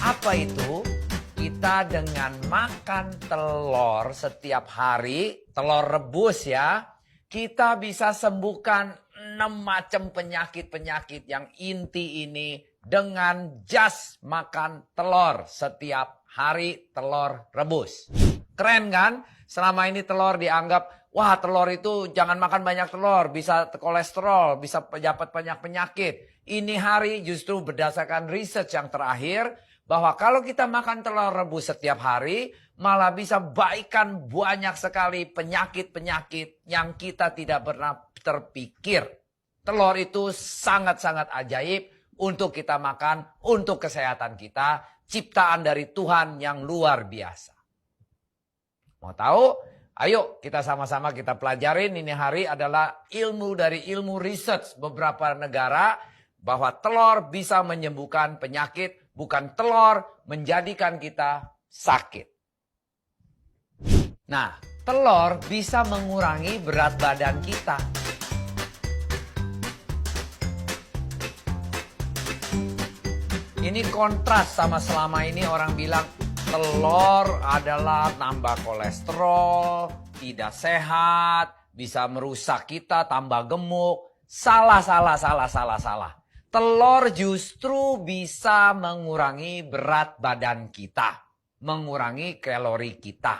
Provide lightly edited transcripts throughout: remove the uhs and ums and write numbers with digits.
Apa itu? Kita dengan makan telur setiap hari, telur rebus ya, kita bisa sembuhkan 6 macam penyakit-penyakit yang inti ini dengan just makan telur setiap hari, telur rebus. Keren kan? Selama ini telur dianggap, wah telur itu jangan makan banyak telur, bisa kolesterol, bisa dapat banyak penyakit. Ini hari justru berdasarkan research yang terakhir, bahwa kalau kita makan telur rebus setiap hari, malah bisa baikkan banyak sekali penyakit-penyakit yang kita tidak pernah terpikir. Telur itu sangat-sangat ajaib untuk kita makan, untuk kesehatan kita, ciptaan dari Tuhan yang luar biasa. Mau tahu? Ayo kita sama-sama kita pelajarin. Ini hari adalah ilmu dari ilmu research beberapa negara, bahwa telur bisa menyembuhkan penyakit, bukan telur menjadikan kita sakit. Nah, telur bisa mengurangi berat badan kita. Ini kontras sama selama ini orang bilang telur adalah nambah kolesterol, tidak sehat, bisa merusak kita, tambah gemuk. Salah. Telur justru bisa mengurangi berat badan kita, mengurangi kalori kita.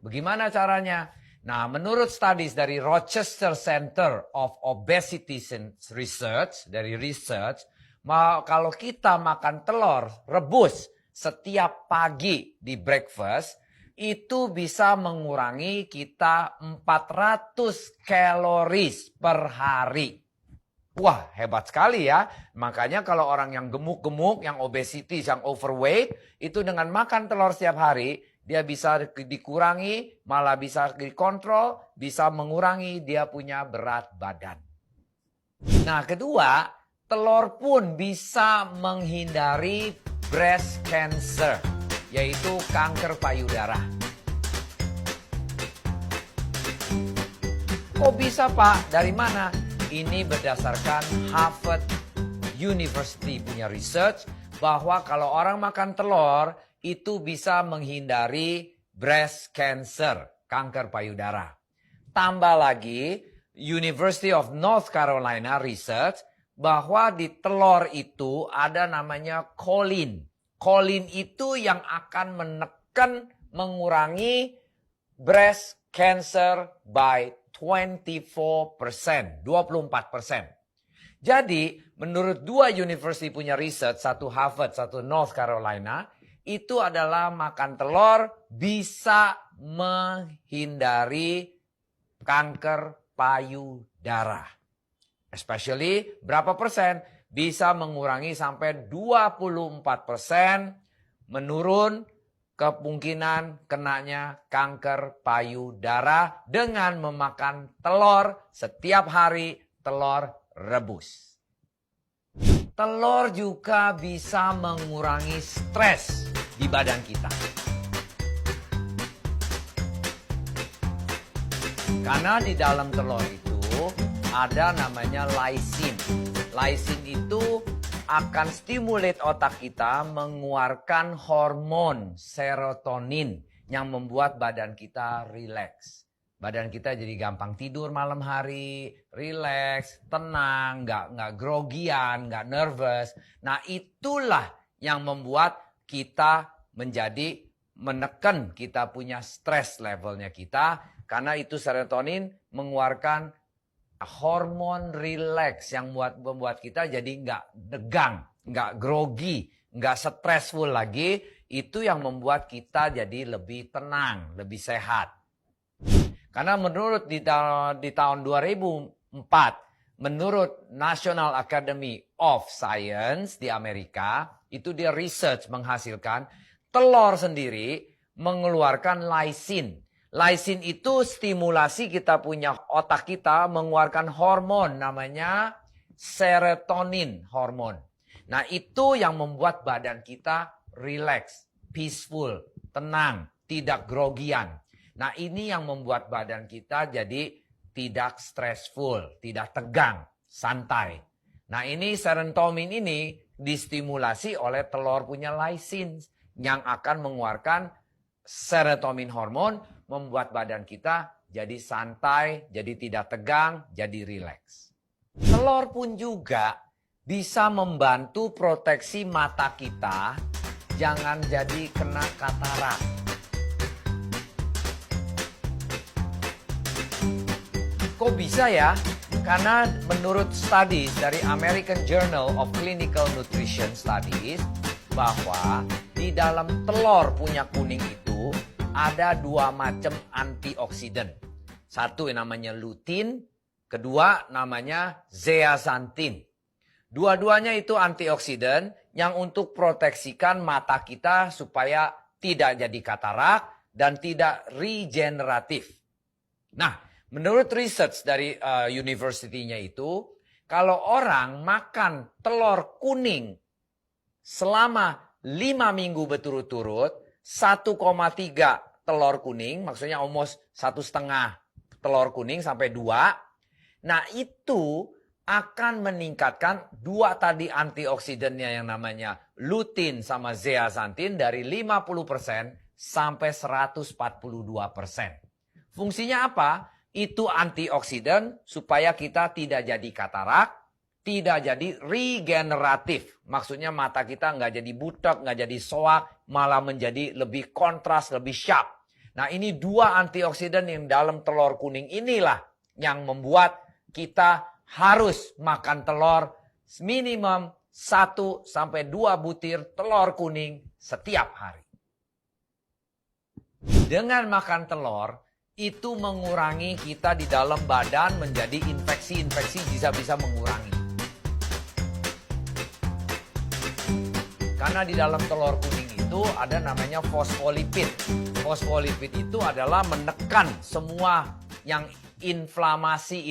Bagaimana caranya? Nah, menurut studies dari Rochester Center of Obesity Research, kalau kita makan telur rebus setiap pagi di breakfast, itu bisa mengurangi kita 400 kalori per hari. Wah, hebat sekali ya. Makanya kalau orang yang gemuk-gemuk, yang obesity, yang overweight, itu dengan makan telur setiap hari, dia bisa dikurangi, malah bisa dikontrol, bisa mengurangi dia punya berat badan. Nah, kedua, telur pun bisa menghindari breast cancer, yaitu kanker payudara. Kok bisa, Pak? Dari mana? Ini berdasarkan Harvard University punya research, bahwa kalau orang makan telur itu bisa menghindari breast cancer, kanker payudara. Tambah lagi, University of North Carolina research, bahwa di telur itu ada namanya choline. Choline itu yang akan menekan, mengurangi breast cancer by 24%. Jadi, menurut dua university punya research, satu Harvard, satu North Carolina, itu adalah makan telur bisa menghindari kanker payudara. Especially berapa persen? Bisa mengurangi sampai 24% menurun kemungkinan kenanya kanker payudara dengan memakan telur setiap hari, telur rebus. Telur juga bisa mengurangi stres di badan kita. Karena di dalam telur itu ada namanya lysine. Lysine itu akan stimulate otak kita mengeluarkan hormon serotonin yang membuat badan kita rileks. Badan kita jadi gampang tidur malam hari, rileks, tenang, nggak grogian, nggak nervous. Nah, itulah yang membuat kita menjadi menekan kita punya stres levelnya kita, karena itu serotonin mengeluarkan hormon relax yang membuat kita jadi nggak degang, nggak grogi, nggak stressful lagi. Itu yang membuat kita jadi lebih tenang, lebih sehat. Karena menurut di tahun 2004, menurut National Academy of Science di Amerika, itu dia research menghasilkan telur sendiri mengeluarkan lysine. Lysine itu stimulasi kita punya otak kita mengeluarkan hormon namanya serotonin hormon. Nah, itu yang membuat badan kita relax, peaceful, tenang, tidak grogian. Nah, ini yang membuat badan kita jadi tidak stressful, tidak tegang, santai. Nah, ini serotonin ini distimulasi oleh telur punya lysine yang akan mengeluarkan serotonin hormon, membuat badan kita jadi santai, jadi tidak tegang, jadi rileks. Telur pun juga bisa membantu proteksi mata kita, jangan jadi kena katarak. Kok bisa ya? Karena menurut studies dari American Journal of Clinical Nutrition Studies, bahwa di dalam telur punya kuning itu ada 2 macam antioksidan. Satu yang namanya lutein, kedua namanya zeaxanthin. Dua-duanya itu antioksidan yang untuk proteksikan mata kita supaya tidak jadi katarak dan tidak regeneratif. Nah, menurut research dari university-nya itu, kalau orang makan telur kuning selama 5 minggu berturut-turut, 1,3 telur kuning, maksudnya almost 1,5 telur kuning sampai 2. Nah, itu akan meningkatkan 2 tadi antioksidannya yang namanya lutein sama zeaxanthin dari 50% sampai 142%. Fungsinya apa? Itu antioksidan supaya kita tidak jadi katarak, tidak jadi regeneratif. Maksudnya mata kita nggak jadi butek, nggak jadi soak, malah menjadi lebih kontras, lebih sharp. Nah, ini 2 antioksidan yang dalam telur kuning inilah yang membuat kita harus makan telur minimum 1 sampai 2 butir telur kuning setiap hari. Dengan makan telur, itu mengurangi kita di dalam badan menjadi infeksi-infeksi bisa mengurangi. Karena di dalam telur kuning itu ada namanya fosfolipid. Fosfolipid itu adalah menekan semua yang inflamasi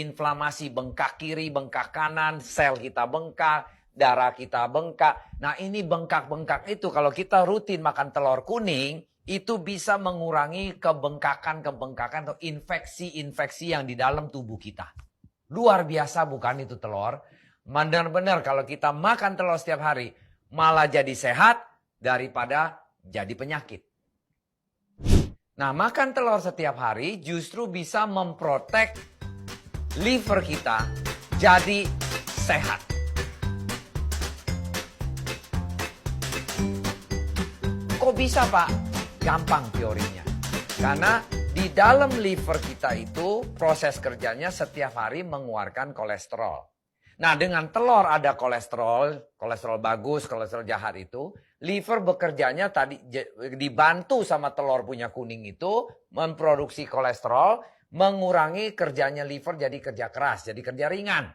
bengkak kiri, bengkak kanan, sel kita bengkak, darah kita bengkak. Nah, ini bengkak-bengkak itu kalau kita rutin makan telur kuning, itu bisa mengurangi kebengkakan atau infeksi-infeksi yang di dalam tubuh kita. Luar biasa bukan itu telur? Benar-benar kalau kita makan telur setiap hari, malah jadi sehat daripada jadi penyakit. Nah, makan telur setiap hari justru bisa memprotek liver kita jadi sehat. Kok bisa, Pak? Gampang teorinya. Karena di dalam liver kita itu proses kerjanya setiap hari mengeluarkan kolesterol. Nah, dengan telur ada kolesterol bagus, kolesterol jahat itu, liver bekerjanya tadi dibantu sama telur punya kuning itu memproduksi kolesterol, mengurangi kerjanya liver jadi kerja keras, jadi kerja ringan.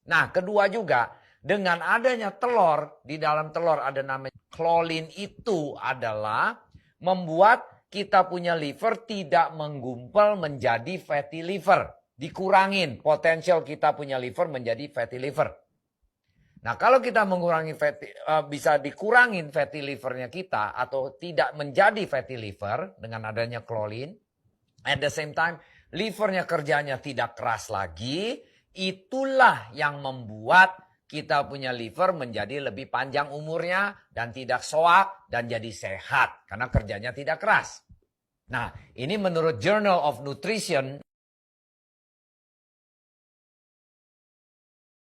Nah, kedua juga dengan adanya telur, di dalam telur ada namanya klorin, itu adalah membuat kita punya liver tidak menggumpal menjadi fatty liver. Dikurangin potensial kita punya liver menjadi fatty liver. Nah, kalau kita mengurangi bisa dikurangin fatty livernya kita atau tidak menjadi fatty liver dengan adanya klorin. At the same time, livernya kerjanya tidak keras lagi. Itulah yang membuat kita punya liver menjadi lebih panjang umurnya dan tidak soak dan jadi sehat karena kerjanya tidak keras. Nah, ini menurut Journal of Nutrition